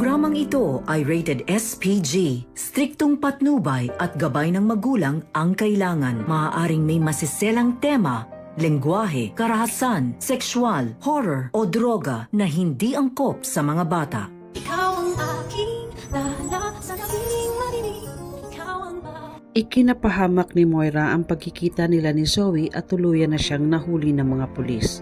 Programang ito ay rated SPG. Striktong patnubay at gabay ng magulang ang kailangan. Maaaring may masiselang tema, lengguwahe, karahasan, sexual, horror o droga na hindi angkop sa mga bata. Ikaw ang aking dala sa gabing madilim. Ikaw ang Ikinapahamak ni Moira ang pagkikita nila ni Zoe at tuluyan na siyang nahuli ng mga pulis.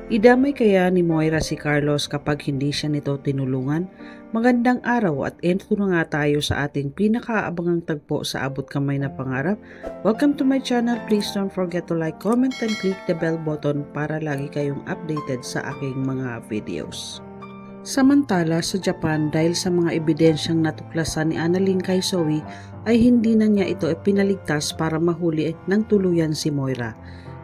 Idamay kaya ni Moira si Carlos kapag hindi siya nito tinulungan? Magandang araw at ito na nga tayo sa ating pinakaabangang tagpo sa Abot Kamay na Pangarap. Welcome to my channel. Please don't forget to like, comment, and click the bell button para lagi kayong updated sa aking mga videos. Samantala sa Japan, dahil sa mga ebidensyang natuklasan ni Annalyn kay Zoe, ay hindi na niya ito ipinaligtas para mahuli ng tuluyan si Moira.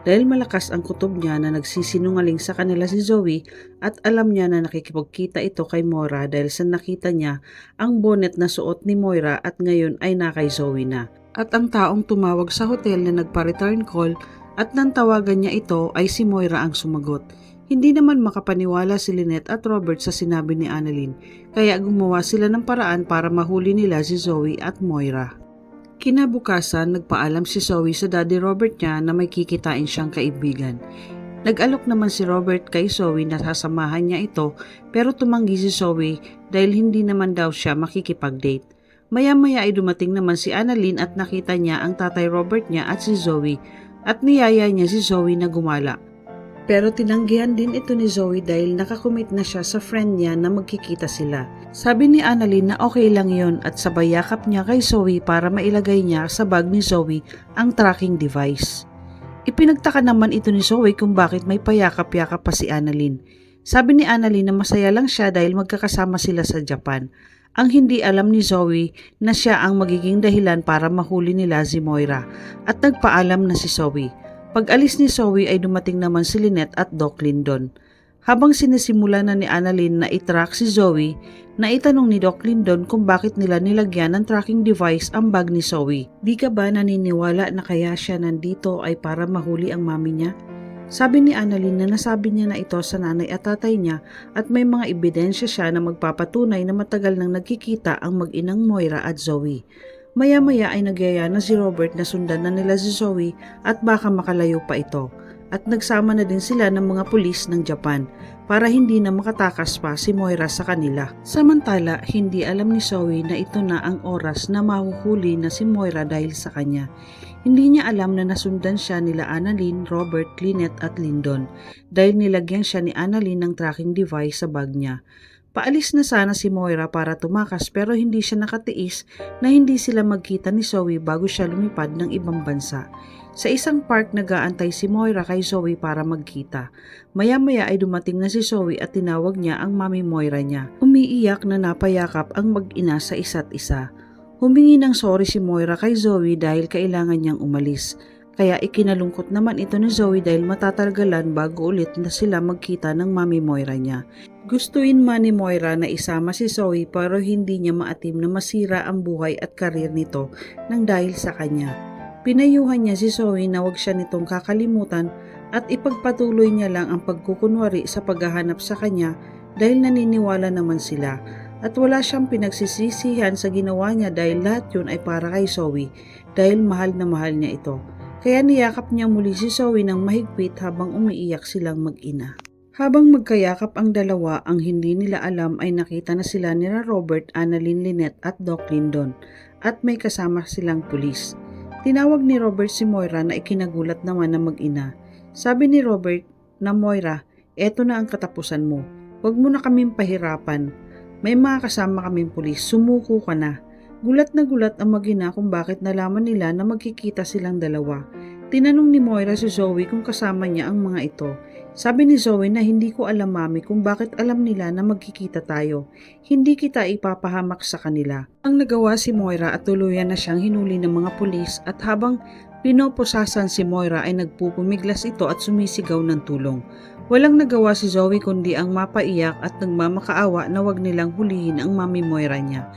Dahil malakas ang kutob niya na nagsisinungaling sa kanila si Zoe at alam niya na nakikipagkita ito kay Moira dahil sa nakita niya ang bonnet na suot ni Moira at ngayon ay na kay Zoe na. At ang taong tumawag sa hotel na nagpa-return call at nang tawagan niya ito ay si Moira ang sumagot. Hindi naman makapaniwala si Lynette at Robert sa sinabi ni Annalyn, kaya gumawa sila ng paraan para mahuli nila si Zoe at Moira. Kinabukasan, nagpaalam si Zoe sa Daddy Robert niya na may kikitain siyang kaibigan. Nag-alok naman si Robert kay Zoe na sasamahan niya ito pero tumanggi si Zoe dahil hindi naman daw siya makikipag-date. Maya-maya ay dumating naman si Annalyn at nakita niya ang tatay Robert niya at si Zoe at niyaya niya si Zoe na gumala. Pero tinanggihan din ito ni Zoe dahil nakakumit na siya sa friend niya na magkikita sila. Sabi ni Annalyn na okay lang yon at sabay yakap niya kay Zoe para mailagay niya sa bag ni Zoe ang tracking device. Ipinagtaka naman ito ni Zoe kung bakit may payakap-yakap pa si Annalyn. Sabi ni Annalyn na masaya lang siya dahil magkakasama sila sa Japan. Ang hindi alam ni Zoe na siya ang magiging dahilan para mahuli nila si Moira at nagpaalam na si Zoe. Pag-alis ni Zoe ay dumating naman si Lynette at Doc Lindon. Habang sinisimula na ni Annalyn na itrack si Zoe, naitanong ni Doc Lindon kung bakit nila nilagyan ng tracking device ang bag ni Zoe. Di ka ba naniniwala na kaya siya nandito ay para mahuli ang mami niya? Sabi ni Annalyn na nasabi niya na ito sa nanay at tatay niya at may mga ebidensya siya na magpapatunay na matagal nang nagkikita ang mag-inang Moira at Zoe. Maya-maya ay nagyaya na si Robert na sundan na nila si Zoe at baka makalayo pa ito. At nagsama na din sila ng mga pulis ng Japan para hindi na makatakas pa si Moira sa kanila. Samantala, hindi alam ni Zoe na ito na ang oras na mahuhuli na si Moira dahil sa kanya. Hindi niya alam na nasundan siya nila Annalyn, Robert, Lynette at Lindon dahil nilagyan siya ni Annalyn ng tracking device sa bag niya. Paalis na sana si Moira para tumakas pero hindi siya nakatiis na hindi sila magkita ni Zoe bago siya lumipad ng ibang bansa. Sa isang park nag-aantay si Moira kay Zoe para magkita. Maya-maya ay dumating na si Zoe at tinawag niya ang mami Moira niya. Umiiyak na napayakap ang mag-ina sa isa't isa. Humingi ng sorry si Moira kay Zoe dahil kailangan niyang umalis. Kaya ikinalungkot naman ito ni Zoe dahil matatargalan bago ulit na sila magkita ng mami Moira niya. Gustuin man ni Moira na isama si Zoe pero hindi niya maatim na masira ang buhay at karir nito nang dahil sa kanya. Pinayuhan niya si Zoe na wag siya nitong kakalimutan at ipagpatuloy niya lang ang pagkukunwari sa paghahanap sa kanya dahil naniniwala naman sila. At wala siyang pinagsisisihan sa ginawa niya dahil lahat yun ay para kay Zoe dahil mahal na mahal niya ito. Kaya niyakap niya muli si Zoe ng mahigpit habang umiiyak silang mag-ina. Habang magkayakap ang dalawa, ang hindi nila alam ay nakita na sila nila Robert, Annalyn, Lynette at Doc Lindon at may kasama silang pulis. Tinawag ni Robert si Moira na ikinagulat naman ng mag-ina. Sabi ni Robert na Moira, eto na ang katapusan mo. Huwag mo na kaming pahirapan. May mga kasama kaming pulis, sumuko ka na. Gulat na gulat ang mag-ina kung bakit nalaman nila na magkikita silang dalawa. Tinanong ni Moira si Zoe kung kasama niya ang mga ito. Sabi ni Zoe na hindi ko alam mami kung bakit alam nila na magkikita tayo. Hindi kita ipapahamak sa kanila. Ang nagawa si Moira at tuluyan na siyang hinuli ng mga pulis at habang pinoposasan si Moira ay nagpupumiglas ito at sumisigaw ng tulong. Walang nagawa si Zoe kundi ang mapaiyak at nagmamakaawa na wag nilang hulihin ang mami Moira niya.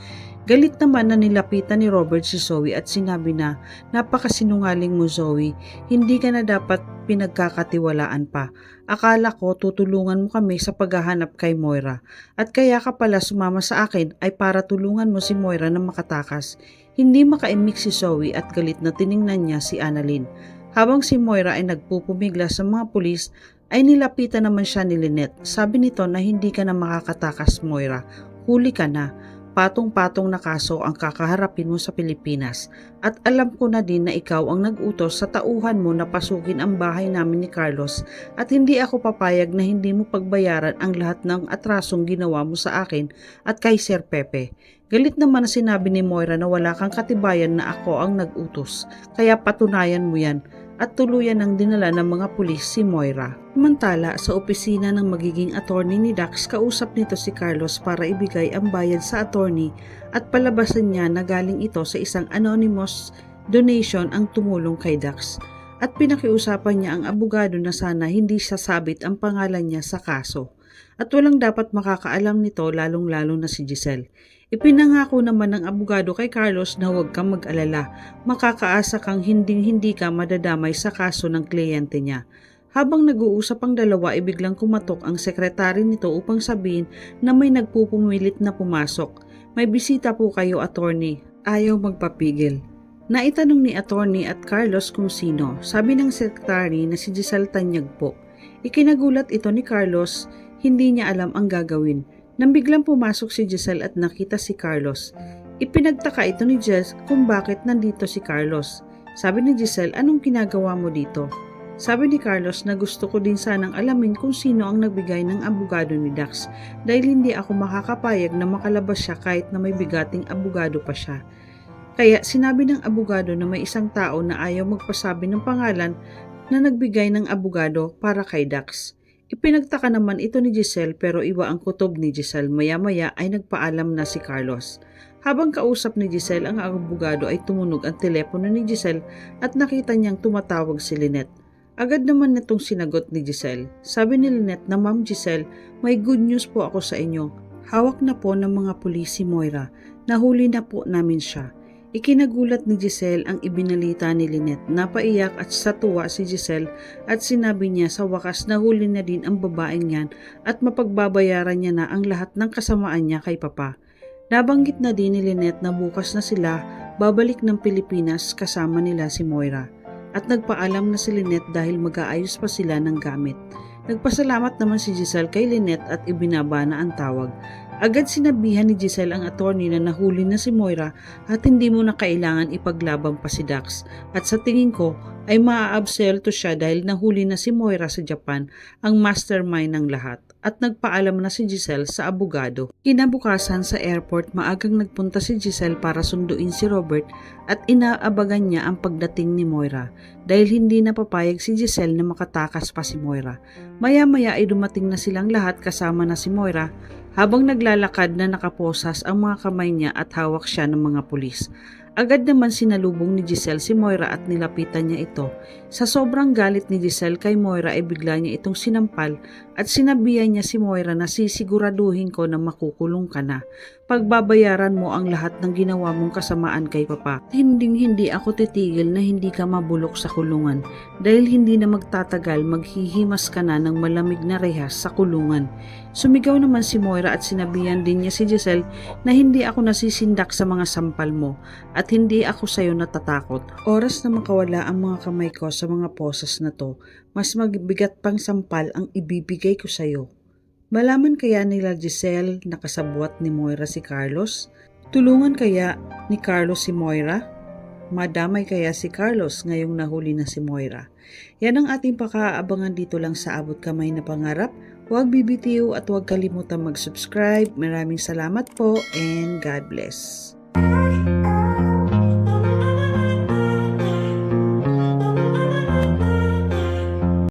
Galit naman na nilapitan ni Robert si Zoe at sinabi na, "Napakasinungaling mo, Zoe, hindi ka na dapat pinagkakatiwalaan pa. Akala ko tutulungan mo kami sa paghahanap kay Moira at kaya ka pala sumama sa akin ay para tulungan mo si Moira na makatakas." Hindi makaimik si Zoe at galit na tiningnan niya si Annalyn. Habang si Moira ay nagpupumigla sa mga pulis, ay nilapitan naman siya ni Lynette. Sabi nito na hindi ka na makakatakas, Moira. Huli ka na. Patong-patong na kaso ang kakaharapin mo sa Pilipinas. At alam ko na din na ikaw ang nag-utos sa tauhan mo na pasukin ang bahay namin ni Carlos at hindi ako papayag na hindi mo pagbayaran ang lahat ng atrasong ginawa mo sa akin at kay Sir Pepe. Galit naman na sinabi ni Moira na wala kang katibayan na ako ang nag-utos, kaya patunayan mo yan. At tuluyan ng dinala ng mga pulis si Moira. Samantala, sa opisina ng magiging attorney ni Dax, kausap nito si Carlos para ibigay ang bayad sa attorney at palabasan niya na galing ito sa isang anonymous donation ang tumulong kay Dax. At pinakiusapan niya ang abogado na sana hindi sasabit ang pangalan niya sa kaso. At walang dapat makakaalam nito lalong-lalo na si Giselle. Ipinangako naman ng abogado kay Carlos na huwag kang mag-alala, makakaasa kang hindi ka madadamay sa kaso ng kliyente niya. Habang nag-uusap ang dalawa ay biglang kumatok ang sekretary nito upang sabihin na may nagpupumilit na pumasok. "May bisita po kayo, attorney." Ayaw magpapigil. Naitanong ni attorney at Carlos kung sino. Sabi ng sekretary na si Giselle Tanyag po. Ikinagulat ito ni Carlos, hindi niya alam ang gagawin. Nang biglang pumasok si Giselle at nakita si Carlos, ipinagtaka ito ni Jess kung bakit nandito si Carlos. Sabi ni Giselle, "Anong ginagawa mo dito?" Sabi ni Carlos na gusto ko din sanang alamin kung sino ang nagbigay ng abogado ni Dax dahil hindi ako makakapayag na makalabas siya kahit na may bigating abogado pa siya. Kaya sinabi ng abogado na may isang tao na ayaw magpasabi ng pangalan na nagbigay ng abogado para kay Dax. Ipinagtaka naman ito ni Giselle pero iba ang kutob ni Giselle. Maya-maya ay nagpaalam na si Carlos. Habang kausap ni Giselle ang abogado ay tumunog ang telepono ni Giselle at nakita niyang tumatawag si Lynette. Agad naman nitong sinagot ni Giselle. Sabi ni Lynette na, "Ma'am Giselle, may good news po ako sa inyo. Hawak na po ng mga pulis si Moira. Nahuli na po namin siya." Ikinagulat ni Giselle ang ibinalita ni Lynette. Napaiyak at sa tuwa si Giselle at sinabi niya sa wakas na huli na din ang babaeng yan at mapagbabayaran niya na ang lahat ng kasamaan niya kay Papa. Nabanggit na din ni Lynette na bukas na sila babalik ng Pilipinas kasama nila si Moira. At nagpaalam na si Lynette dahil mag-aayos pa sila ng gamit. Nagpasalamat naman si Giselle kay Lynette at ibinaba na ang tawag. Agad sinabihan ni Giselle ang attorney na nahuli na si Moira at hindi mo na kailangan ipaglabang pa si Dax. At sa tingin ko ay maaabsuelto siya dahil nahuli na si Moira sa Japan, ang mastermind ng lahat. At nagpaalam na si Giselle sa abogado. Kinabukasan sa airport, maagang nagpunta si Giselle para sunduin si Robert at inaabagan niya ang pagdating ni Moira dahil hindi napapayag si Giselle na makatakas pa si Moira. Maya-maya ay dumating na silang lahat kasama na si Moira. Habang naglalakad na nakaposas ang mga kamay niya at hawak siya ng mga pulis. Agad naman sinalubong ni Giselle si Moira at nilapitan niya ito. Sa sobrang galit ni Giselle kay Moira ay bigla niya itong sinampal at sinabihan niya si Moira na sisiguraduhin ko na makukulong ka na. Pagbabayaran mo ang lahat ng ginawa mong kasamaan kay Papa. Hindi ako titigil na hindi ka mabulok sa kulungan dahil hindi na magtatagal maghihimas ka na ng malamig na rehas sa kulungan. Sumigaw naman si Moira at sinabihan din niya si Giselle na hindi ako nasisindak sa mga sampal mo at hindi ako sayo natatakot. Oras na makawala ang mga kamay ko sa mga posas na to, mas magbigat pang sampal ang ibibigay ko sayo. Malaman kaya nila Giselle na kasabwat ni Moira si Carlos? Tulungan kaya ni Carlos si Moira? Madamay kaya si Carlos ngayong nahuli na si Moira? Yan ang ating pakaabangan dito lang sa Abot Kamay na Pangarap. Huwag bibitiw at huwag kalimutan mag-subscribe. Maraming salamat po and God bless.